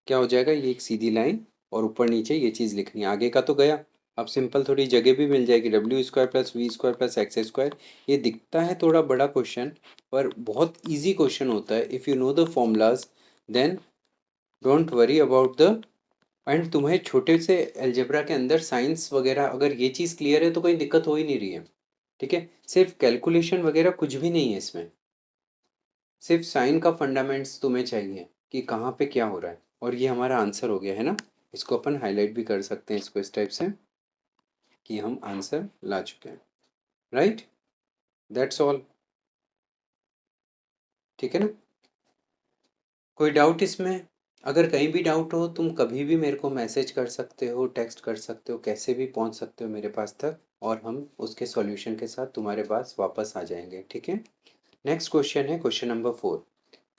क्या हो जाएगा, ये एक सीधी लाइन और ऊपर नीचे ये चीज़ लिखनी है, आगे का तो गया। अब सिंपल थोड़ी जगह भी मिल जाएगी, W square plus V square plus X square. ये दिखता है थोड़ा बड़ा क्वेश्चन, पर बहुत इजी क्वेश्चन होता है। If you know the formulas then don't worry about the, and तुम्हें छोटे से अलजेब्रा के अंदर साइंस वगैरह अगर ये चीज़ क्लियर है तो कोई दिक्कत हो ही नहीं रही है, ठीक है। सिर्फ कैलकुलेशन वगैरह कुछ भी नहीं है इसमें, सिर्फ साइन का फंडामेंट्स तुम्हें चाहिए कि कहाँ पे क्या हो रहा है। और ये हमारा आंसर हो गया है ना। इसको अपन हाईलाइट भी कर सकते हैं इसको इस टाइप से कि हम आंसर ला चुके हैं, राइट, दैट्स ऑल, ठीक है ना। कोई डाउट इसमें, अगर कहीं भी डाउट हो तुम कभी भी मेरे को मैसेज कर सकते हो, टेक्स्ट कर सकते हो, कैसे भी पहुंच सकते हो मेरे पास तक, और हम उसके सॉल्यूशन के साथ तुम्हारे पास वापस आ जाएंगे, ठीक है। नेक्स्ट क्वेश्चन है क्वेश्चन नंबर 4।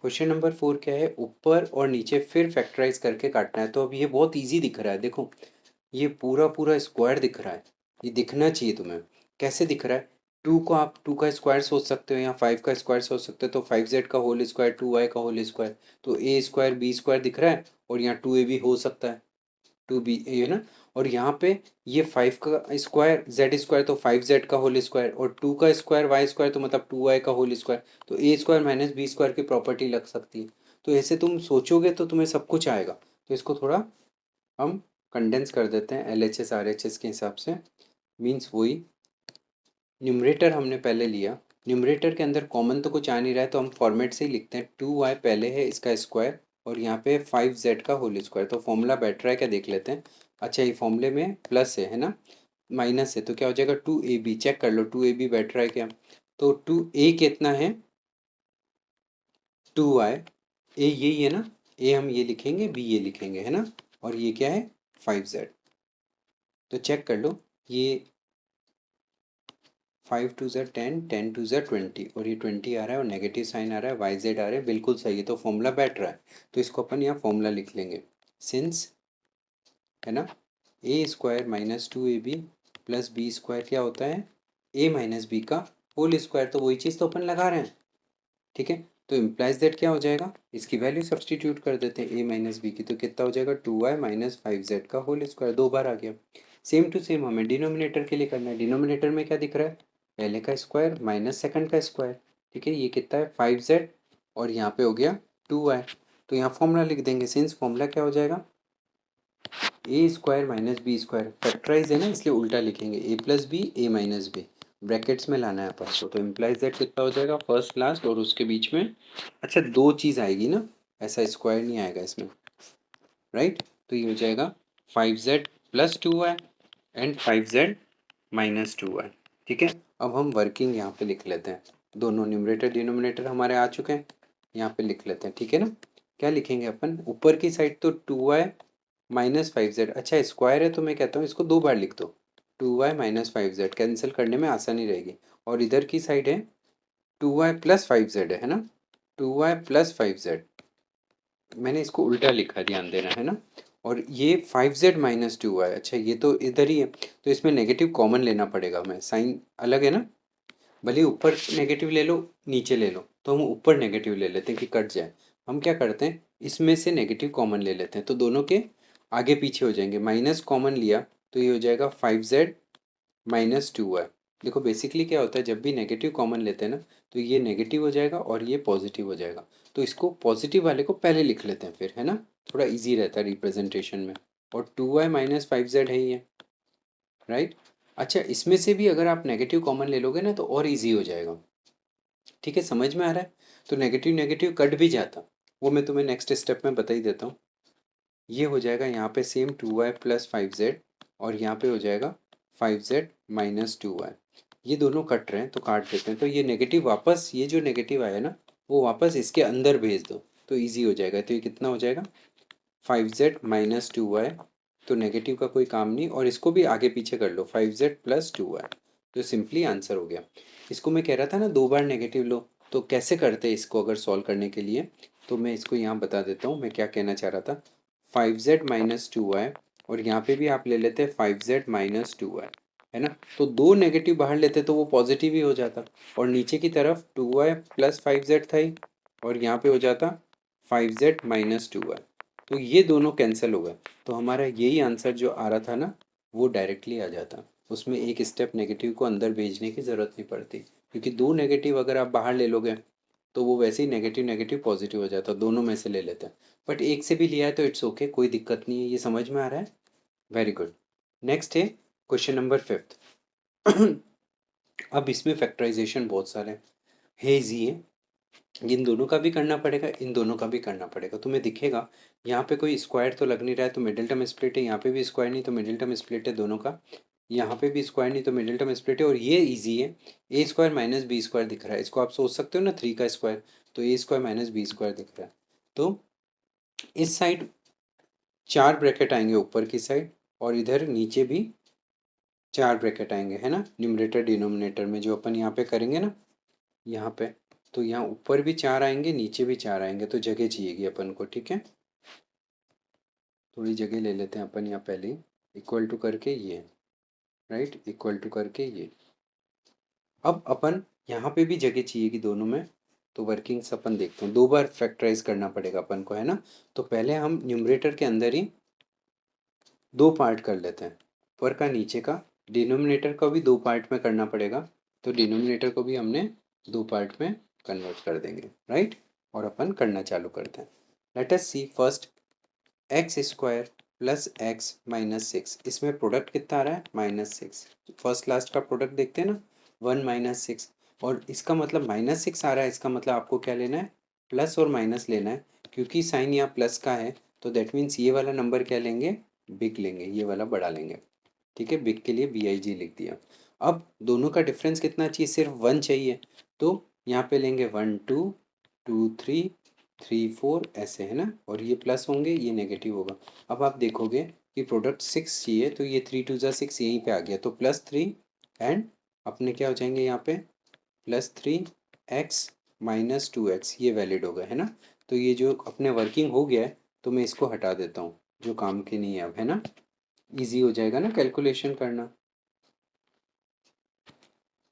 क्वेश्चन नंबर 4 क्या है, ऊपर और नीचे फिर फैक्टराइज करके काटना है। तो अब ये बहुत इजी दिख रहा है, देखो ये पूरा पूरा स्क्वायर दिख रहा है, ये दिखना चाहिए तुम्हें। कैसे दिख रहा है, टू को आप टू का स्क्वायर सोच सकते हो या 5 का स्क्वायर सोच सकते हो, तो 5z का होल स्क्वायर 2y का होल स्क्वायर, तो ए स्क्वायर बी स्क्वायर दिख रहा है, और यहाँ 2a भी हो सकता है, 2b है ना। और यहाँ पे ये 5 का स्क्वायर जेड स्क्वायर तो 5z का होल स्क्वायर, और 2 का स्क्वायर वाई स्क्वायर तो मतलब 2y का होल स्क्वायर, तो ए स्क्वायर माइनस बी स्क्वायर की प्रॉपर्टी लग सकती है। तो ऐसे तुम सोचोगे तो तुम्हें सब कुछ आएगा। तो इसको थोड़ा हम कंडेंस कर देते हैं L H S R H S के हिसाब से, मीन्स वही न्यूमरेटर हमने पहले लिया, न्यूमरेटर के अंदर कॉमन तो कुछ आ नहीं रहा है, तो हम फॉर्मेट से ही लिखते हैं, 2y पहले है इसका स्क्वायर और यहाँ पे 5z का होल स्क्वायर। तो फॉर्मूला बैठ रहा है क्या देख लेते हैं। अच्छा, ये फॉर्मूले में प्लस है ना, माइनस है, तो क्या हो जाएगा 2ab। चेक कर लो 2ab बैठ रहा है क्या। तो 2a कितना है 2y, ए यही है ना, ए हम ये लिखेंगे, बी ये लिखेंगे, है ना, और ये क्या है 5z। तो चेक कर लो, ये 5 टू ज़र 10, 10 टू ज़र 20, और ये 20 आ रहा है और नेगेटिव साइन आ रहा है, वाई जेड आ रहा है, बिल्कुल सही है। तो फॉर्मूला बैठ रहा है, तो इसको अपन यहाँ फॉर्मूला लिख लेंगे, सिंस, है ना, A square minus 2ab plus B square क्या होता है ए माइनस बी का होल स्क्वायर। तो वही चीज़ तो अपन लगा रहे हैं, ठीक है। तो इम्प्लाइज दैट क्या हो जाएगा, इसकी वैल्यू सब्सटीट्यूट कर देते हैं ए माइनस बी की, तो कितना हो जाएगा 2y माइनस 5z का होल स्क्वायर, दो बार आ गया। सेम टू सेम हमें डिनोमिनेटर के लिए करना है। डिनोमिनेटर में क्या दिख रहा है, पहले का स्क्वायर माइनस सेकंड का स्क्वायर, ठीक है। ये कितना है 5z और यहाँ पे हो गया 2y। तो यहाँ फॉर्मूला लिख देंगे, सिंस फॉर्मूला क्या हो जाएगा A square minus B square, factorise है ना इसलिए उल्टा लिखेंगे, A plus B A minus B, brackets में लाना है अपन को। तो इम्प्लाइज दैट कितना हो जाएगा फर्स्ट लास्ट और उसके बीच में, अच्छा दो चीज़ आएगी ना, ऐसा स्क्वायर नहीं आएगा इसमें, राइट। तो ये हो जाएगा 5z plus 2y and 5z minus 2y, ठीक है। अब हम वर्किंग यहाँ पे लिख लेते हैं, दोनों न्यूमरेटर डिनोमिनेटर हमारे आ चुके हैं, यहाँ पे लिख लेते हैं, ठीक है ना। क्या लिखेंगे अपन, ऊपर की साइड तो 2y माइनस 5z, अच्छा स्क्वायर है तो मैं कहता हूँ इसको दो बार लिख दो, 2y माइनस 5z, कैंसिल करने में आसानी रहेगी। और इधर की साइड है 2y प्लस 5z है ना, 2y प्लस 5z, मैंने इसको उल्टा लिखा, ध्यान देना, है ना। और ये 5z माइनस 2y, अच्छा ये तो इधर ही है, तो इसमें नेगेटिव कॉमन लेना पड़ेगा, हमें साइन अलग है ना, भले ऊपर नेगेटिव ले लो नीचे ले लो, तो हम ऊपर नेगेटिव ले लेते हैं कि कट जाए। हम क्या करते हैं, इसमें से नेगेटिव कॉमन ले लेते हैं, तो दोनों के आगे पीछे हो जाएंगे, माइनस कॉमन लिया तो ये हो जाएगा 5z माइनस 2y। देखो बेसिकली क्या होता है, जब भी नेगेटिव कॉमन लेते हैं ना, तो ये नेगेटिव हो जाएगा और ये पॉजिटिव हो जाएगा, तो इसको पॉजिटिव वाले को पहले लिख लेते हैं फिर, है ना, थोड़ा इजी रहता है रिप्रेजेंटेशन में। और 2y माइनस 5z है ही है, राइट। अच्छा, इसमें से भी अगर आप नेगेटिव कॉमन ले लोगे ना तो और इजी हो जाएगा, ठीक है, समझ में आ रहा है। तो नेगेटिव नेगेटिव कट भी जाता, वो मैं तुम्हें नेक्स्ट स्टेप में बता ही देता हूँ। ये हो जाएगा यहाँ पे सेम 2y प्लस 5z और यहाँ पे हो जाएगा 5z माइनस 2y। ये दोनों कट रहे हैं तो काट देते हैं, तो ये नेगेटिव वापस, ये जो नेगेटिव आया ना वो वापस इसके अंदर भेज दो तो ईजी हो जाएगा। तो ये कितना हो जाएगा 5z माइनस 2y, तो नेगेटिव का कोई काम नहीं, और इसको भी आगे पीछे कर लो 5z प्लस 2y, तो सिंपली आंसर हो गया। इसको मैं कह रहा था ना दो बार नेगेटिव लो, तो कैसे करते हैं इसको अगर सॉल्व करने के लिए, तो मैं इसको यहाँ बता देता हूँ मैं क्या कहना चाह रहा था। 5z माइनस 2y और यहाँ पे भी आप ले लेते हैं 5z माइनस 2y, है ना, तो दो नेगेटिव बाहर लेते तो वो पॉजिटिव ही हो जाता, और नीचे की तरफ 2y प्लस 5z था ही, और यहाँ पे हो जाता 5z माइनस 2y, तो ये दोनों कैंसिल हो गए, तो हमारा यही आंसर जो आ रहा था ना वो डायरेक्टली आ जाता, उसमें एक स्टेप नेगेटिव को अंदर भेजने की ज़रूरत नहीं पड़ती, क्योंकि दो नेगेटिव अगर आप बाहर ले लोगे तो वो वैसे ही नेगेटिव नेगेटिव पॉजिटिव हो जाता, दोनों में से ले लेते हैं। बट एक से भी लिया है तो इट्स ओके, कोई दिक्कत नहीं है, ये समझ में आ रहा है, वेरी गुड। नेक्स्ट है क्वेश्चन नंबर 5th। अब इसमें फैक्टराइजेशन बहुत सारे है, इजी है, इन दोनों का भी करना पड़ेगा, इन दोनों का भी करना पड़ेगा। तुम्हें दिखेगा यहाँ पे कोई स्क्वायर तो लग नहीं रहा है, तो मिडिल टर्म स्प्लिट है, यहाँ पे भी स्क्वायर नहीं तो मिडिल टर्म स्प्लिट है दोनों का, यहाँ पे भी स्क्वायर नहीं तो मिडिल टर्म स्प्लिट है, और ये इजी है, A square minus B square दिख रहा है, इसको आप सोच सकते हो ना 3 का स्क्वायर, तो ए स्क्वायर माइनस बी स्क्वायर दिख रहा है। तो इस साइड 4 ब्रैकेट आएंगे ऊपर की साइड, और इधर नीचे भी 4 ब्रैकेट आएंगे, है ना, न्यूमरेटर डिनोमिनेटर में जो अपन यहाँ पे करेंगे ना, यहाँ पे, तो यहाँ ऊपर भी 4 आएंगे नीचे भी 4 आएंगे, तो जगह चाहिएगी अपन को, ठीक है, थोड़ी जगह ले लेते हैं अपन यहाँ पहले, इक्वल टू करके ये, राइट, इक्वल टू करके ये। अब अपन यहाँ पे भी जगह चाहिएगी दोनों में, तो वर्किंग्स अपन देखते हैं, दो बार फैक्टराइज करना पड़ेगा अपन को, है ना। तो पहले हम न्यूमरेटर के अंदर ही दो पार्ट कर लेते हैं, ऊपर का नीचे का, डिनोमिनेटर को भी दो पार्ट में करना पड़ेगा, तो डिनोमिनेटर को भी हमने दो पार्ट में कन्वर्ट कर देंगे, राइट, और अपन करना चालू करते हैं। Let us see first X square plus X minus 6, इसमें प्रोडक्ट कितना आ रहा है -6, फर्स्ट लास्ट का प्रोडक्ट देखते हैं ना 1 माइनस 6, और इसका मतलब -6 आ रहा है, इसका मतलब आपको क्या लेना है, प्लस और माइनस लेना है। क्योंकि साइन यहाँ प्लस का है तो दैट मीन्स ये वाला नंबर क्या लेंगे, बिग लेंगे, ये वाला बड़ा लेंगे। ठीक है, बिग के लिए BIG लिख दिया। अब दोनों का डिफरेंस कितना चाहिए, सिर्फ 1 चाहिए। तो यहाँ पे लेंगे 1 2 2 3 3 4 ऐसे, है ना, और ये प्लस होंगे, ये नेगेटिव होगा। अब आप देखोगे कि प्रोडक्ट 6 चाहिए, तो ये 3 2 जा 6 यहीं पे आ गया, तो +3 एंड अपने क्या हो जाएंगे यहाँ पे, +3x -2x, ये वैलिड होगा, है ना। तो ये जो अपने वर्किंग हो गया है, तो मैं इसको हटा देता हूँ, जो काम की नहीं है अब, है ना। इजी हो जाएगा ना कैलकुलेशन करना,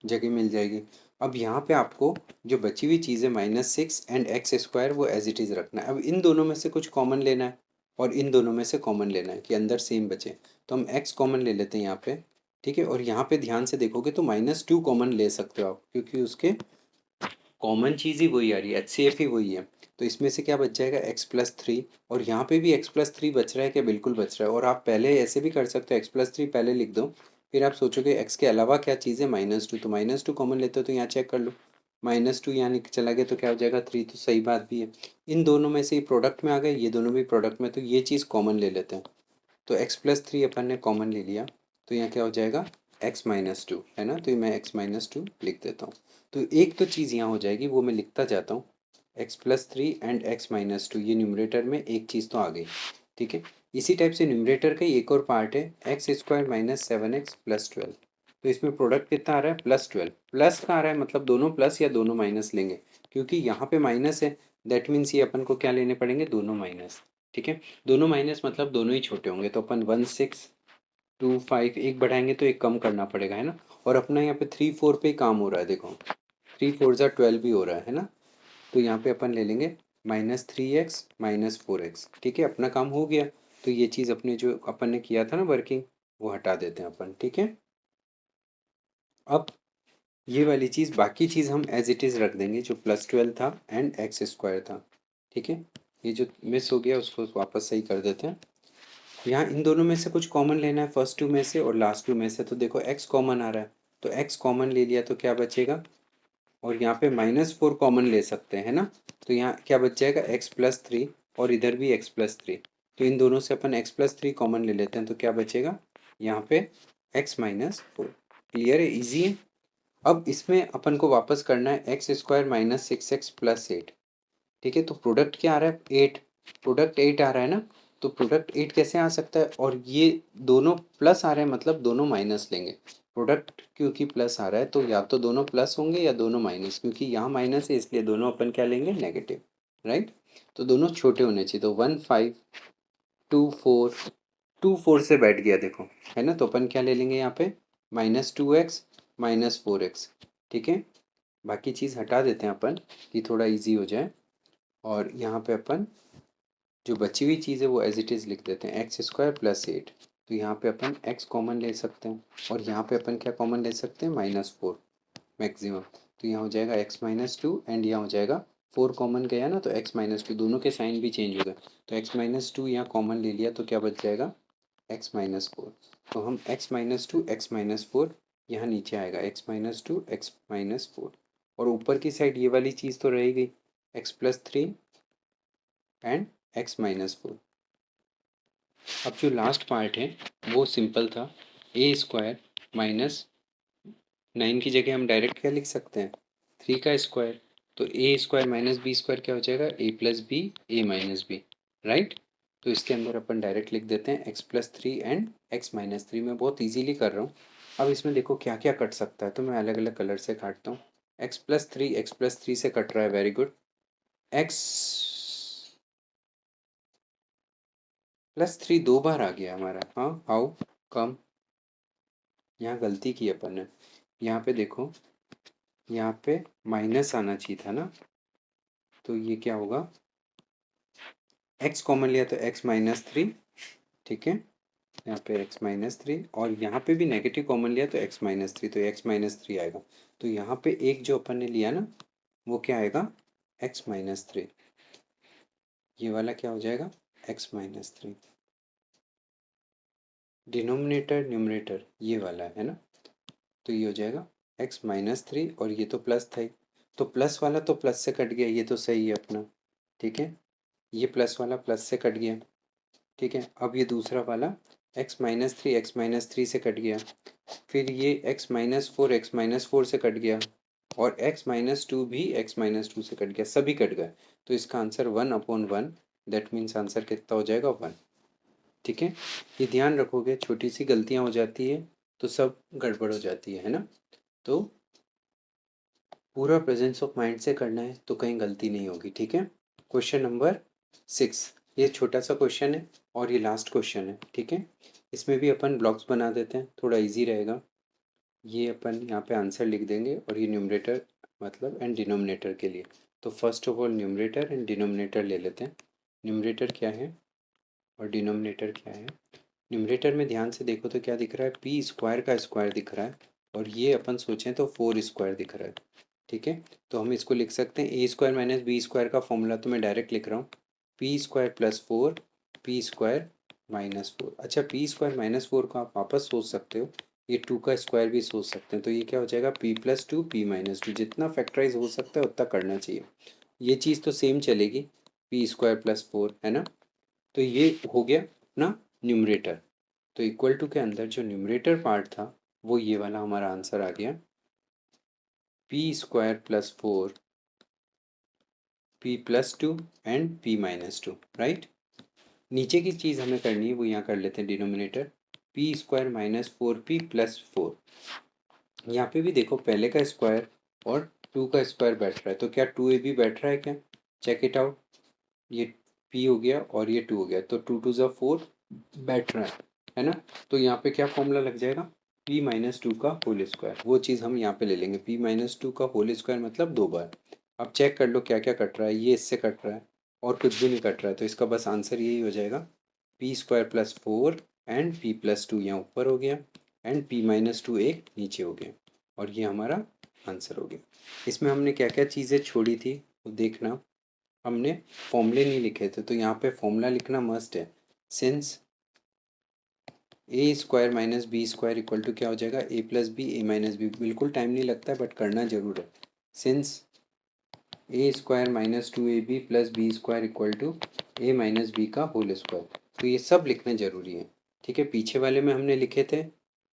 जगह मिल जाएगी। अब यहाँ पे आपको जो बची हुई चीज़ है -6 एंड x² वो एज इट इज़ रखना है। अब इन दोनों में से कुछ कॉमन लेना है और इन दोनों में से कॉमन लेना है कि अंदर सेम बचे। तो हम x कॉमन ले लेते हैं यहाँ पे, ठीक है। और यहाँ पे ध्यान से देखोगे तो -2 कॉमन ले सकते हो आप, क्योंकि उसके कॉमन चीज़ ही वही आ रही है, HCF ही वही है। तो इसमें से क्या बच जाएगा, x+3। और यहाँ पे भी x+3 बच रहा है क्या, बिल्कुल बच रहा है। और आप पहले ऐसे भी कर सकते हो, x+3 पहले लिख दो, फिर आप सोचोगे x के अलावा क्या चीज़ है, -2। तो -2 कॉमन लेते हो तो यहाँ चेक कर लो, -2 यहाँ चला गया तो क्या हो जाएगा, 3। तो सही बात भी है। इन दोनों में से ये प्रोडक्ट में आ गए, ये दोनों भी प्रोडक्ट में, तो ये चीज़ कॉमन ले लेते हैं। तो x+3 अपन ने कॉमन ले लिया, तो यहाँ क्या हो जाएगा, x-2, है ना। तो मैं x-2 लिख देता हूँ। तो एक तो चीज़ यहाँ हो जाएगी, वो मैं लिखता जाता हूँ, x+3 एंड x-2, ये न्यूमरेटर में एक चीज़ तो आ गई, ठीक है। इसी टाइप से न्यूमरेटर का ही एक और पार्ट है, x² -7x + 12। तो इसमें प्रोडक्ट कितना आ रहा है, +12। प्लस का आ रहा है मतलब दोनों प्लस या दोनों माइनस लेंगे, क्योंकि यहाँ पे माइनस है, दैट मीन्स ये अपन को क्या लेने पड़ेंगे, दोनों माइनस। ठीक है, दोनों माइनस मतलब दोनों ही छोटे होंगे, तो अपन 1 6 2 5 एक बढ़ाएंगे तो एक कम करना पड़ेगा, है ना। और अपना यहाँ पे 3 4 पे ही काम हो रहा है, देखो 3 4 जा 12 भी हो रहा है ना। तो यहाँ पे अपन ले लेंगे -3x -4x, ठीक है, अपना काम हो गया। तो ये चीज़ अपने जो अपन ने किया था ना वर्किंग, वो हटा देते हैं अपन, ठीक है। अब ये वाली चीज़, बाकी चीज़ हम एज इट इज़ रख देंगे, जो +12 था एंड x² था, ठीक है। ये जो मिस हो गया उसको वापस सही कर देते हैं। यहाँ इन दोनों में से कुछ कॉमन लेना है, फर्स्ट टू में से और लास्ट टू में से। तो देखो x कॉमन आ रहा है, तो x कॉमन ले लिया तो क्या बचेगा, और यहाँ पे -4 कॉमन ले सकते हैं ना। तो यहाँ क्या बच जाएगा, x+3, और इधर भी x+3। तो इन दोनों से अपन x+3 कॉमन ले लेते हैं, तो क्या बचेगा यहाँ पे, x-4। क्लियर है, इजी है। अब इसमें अपन को वापस करना है x² -6x + 8, ठीक है। तो प्रोडक्ट क्या आ रहा है, 8। प्रोडक्ट 8 आ रहा है ना। तो प्रोडक्ट 8 कैसे आ सकता है, और ये दोनों प्लस आ रहे हैं मतलब दोनों माइनस लेंगे। प्रोडक्ट क्योंकि प्लस आ रहा है तो या तो दोनों प्लस होंगे या दोनों माइनस, क्योंकि यहाँ माइनस है इसलिए दोनों अपन क्या लेंगे, नेगेटिव, राइट। तो दोनों छोटे होने चाहिए, तो 1 5 2 4, 2 4 से बैठ गया देखो, है ना। तो अपन क्या ले लेंगे यहाँ पे, -2x -4x, ठीक है। बाकी चीज़ हटा देते हैं अपन कि थोड़ा इजी हो जाए। और यहाँ पे अपन जो बची हुई चीज़ है वो एज इट इज़ लिख देते हैं, x² + 8। तो यहाँ पे अपन x कॉमन ले सकते हैं, और यहाँ पे अपन क्या कॉमन ले सकते हैं, -4 मैक्सिमम। तो यहाँ हो जाएगा x-2 एंड यहाँ हो जाएगा 4 कॉमन गया ना, तो x-2, दोनों के साइन भी चेंज हो गए। तो x-2 यहाँ कॉमन ले लिया तो क्या बच जाएगा, x-4। तो हम x-2 x-4 यहाँ नीचे आएगा, x-2 x-4। और ऊपर की साइड ये वाली चीज़ तो रह गई, x+3 एंड x-4। अब जो लास्ट पार्ट है वो सिंपल था, a² -9 की जगह हम डायरेक्ट क्या लिख सकते हैं, 3 का स्क्वायर। तो a² -b² क्या हो जाएगा, a+b a-b, राइट। तो इसके अंदर अपन डायरेक्ट लिख देते हैं x+3 एंड x-3। मैं बहुत इजीली कर रहा हूँ। अब इसमें देखो क्या क्या कट सकता है, तो मैं अलग अलग कलर से काटता हूँ। x+3 से कट रहा है, वेरी गुड। x+3 दो बार आ गया हमारा, हाँ, हाउ कम। यहाँ गलती की अपन ने, यहाँ पे देखो, यहाँ पे माइनस आना चाहिए था ना। तो ये क्या होगा, x कॉमन लिया तो x-3, ठीक है। यहाँ पे x-3, और यहाँ पे भी नेगेटिव कॉमन लिया तो x-3, तो x-3 आएगा। तो यहाँ पे एक जो अपन ने लिया ना, वो क्या आएगा, x-3। ये वाला क्या हो जाएगा, x-3। डिनोमिनेटर न्यूमरेटर ये वाला है ना। तो ये हो जाएगा एक्स माइनस थ्री और ये तो प्लस था ही, तो प्लस वाला तो प्लस से कट गया, ये तो सही है अपना। ठीक है, ये प्लस वाला प्लस से कट गया। ठीक है, अब ये दूसरा वाला एक्स माइनस थ्री से कट गया, फिर ये एक्स माइनस फोर से कट गया, और एक्स माइनस टू भी एक्स माइनस टू से कट गया, सभी कट गए। तो इसका आंसर 1/1, दैट मीन्स आंसर कितना हो जाएगा 1। ठीक है, ये ध्यान रखोगे, छोटी सी गलतियाँ हो जाती है तो सब गड़बड़ हो जाती है ना। तो पूरा प्रेजेंस ऑफ माइंड से करना है तो कहीं गलती नहीं होगी। ठीक है, क्वेश्चन नंबर 6, ये छोटा सा क्वेश्चन है और ये लास्ट क्वेश्चन है। ठीक है, इसमें भी अपन ब्लॉक्स बना देते हैं, थोड़ा इजी रहेगा। ये अपन यहाँ पे आंसर लिख देंगे और ये न्यूमरेटर मतलब एंड डिनोमिनेटर के लिए। तो first of all numerator and denominator ले लेते हैं। न्यूमरेटर क्या है और डिनोमिनेटर क्या है। न्यूमरेटर में ध्यान से देखो तो क्या दिख रहा है, पी स्क्वायर का स्क्वायर दिख रहा है, और ये अपन सोचें तो 4 स्क्वायर दिख रहा है। ठीक है, तो हम इसको लिख सकते हैं ए स्क्वायर माइनस बी स्क्वायर का फॉर्मूला तो मैं डायरेक्ट लिख रहा हूँ, P square plus four P square minus four. अच्छा, पी स्क्वायर माइनस फोर को आप वापस सोच सकते हो, ये टू का स्क्वायर भी सोच सकते हैं, तो ये क्या हो जाएगा P plus two P minus two. जितना फैक्टराइज हो सकता है उतना करना चाहिए, ये चीज़ तो सेम चलेगी, पी स्क्वायर प्लस फोर है ना। तो ये हो गया अपना न्यूमरेटर। तो इक्वल टू के अंदर जो न्यूमरेटर पार्ट था वो ये वाला हमारा आंसर आ गया, P square plus four P plus two and P minus two, right. नीचे की चीज़ हमें करनी है वो यहाँ कर लेते हैं, denominator P square minus four P plus four. यहाँ पे भी देखो पहले का स्क्वायर और टू का स्क्वायर बैठ रहा है, तो क्या टू ए भी बैठ रहा है क्या, चेक इट आउट। ये पी हो गया और ये टू हो गया, तो टू टू ज़ा फोर बैठ रहा है ना। तो यहाँ पे क्या फॉर्मूला लग जाएगा, पी माइनस टू का होल स्क्वायर, वो चीज़ हम यहाँ पे ले लेंगे, पी माइनस टू का होल स्क्वायर मतलब दो बार। अब चेक कर लो क्या क्या कट रहा है, ये इससे कट रहा है और कुछ भी नहीं कट रहा है, तो इसका बस आंसर यही हो जाएगा, P square plus four and P plus two यहाँ ऊपर हो गया एंड पी माइनस टू एक नीचे हो गया, और ये हमारा आंसर हो गया। इसमें हमने क्या क्या चीज़ें छोड़ी थी वो देखना, हमने फॉर्मूले नहीं लिखे थे, तो यहाँ पे फॉर्मूला लिखना मस्ट है। Since a square minus B square equal to क्या हो जाएगा, a plus B A minus b. बिल्कुल टाइम नहीं लगता है बट करना जरूर है। Since a square minus two a b plus B square equal to a minus B का होल स्क्वायर, तो ये सब लिखने जरूरी है। ठीक है, पीछे वाले में हमने लिखे थे,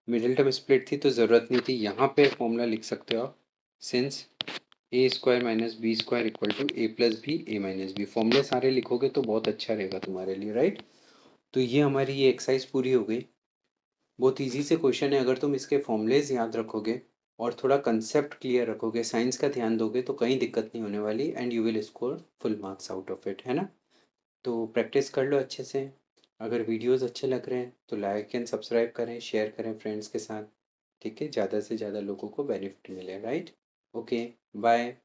मिडिल टर्म स्प्लिट थी तो ज़रूरत नहीं थी, यहाँ पे फॉर्मूला लिख सकते हो आप, since a square minus B square equal to a plus B A minus b. फॉर्मूले सारे लिखोगे तो बहुत अच्छा रहेगा तुम्हारे लिए, राइट। तो ये हमारी ये एक्सरसाइज पूरी हो गई। बहुत इजी से क्वेश्चन है, अगर तुम इसके फॉर्मूलेज याद रखोगे और थोड़ा कंसेप्ट क्लियर रखोगे, साइंस का ध्यान दोगे तो कहीं दिक्कत नहीं होने वाली, and you will score full marks out of it, है ना। तो प्रैक्टिस कर लो अच्छे से। अगर वीडियोस अच्छे लग रहे हैं तो लाइक एंड सब्सक्राइब करें, शेयर करें फ्रेंड्स के साथ। ठीक है, ज़्यादा से ज़्यादा लोगों को बेनिफिट मिले, राइट। Okay, bye.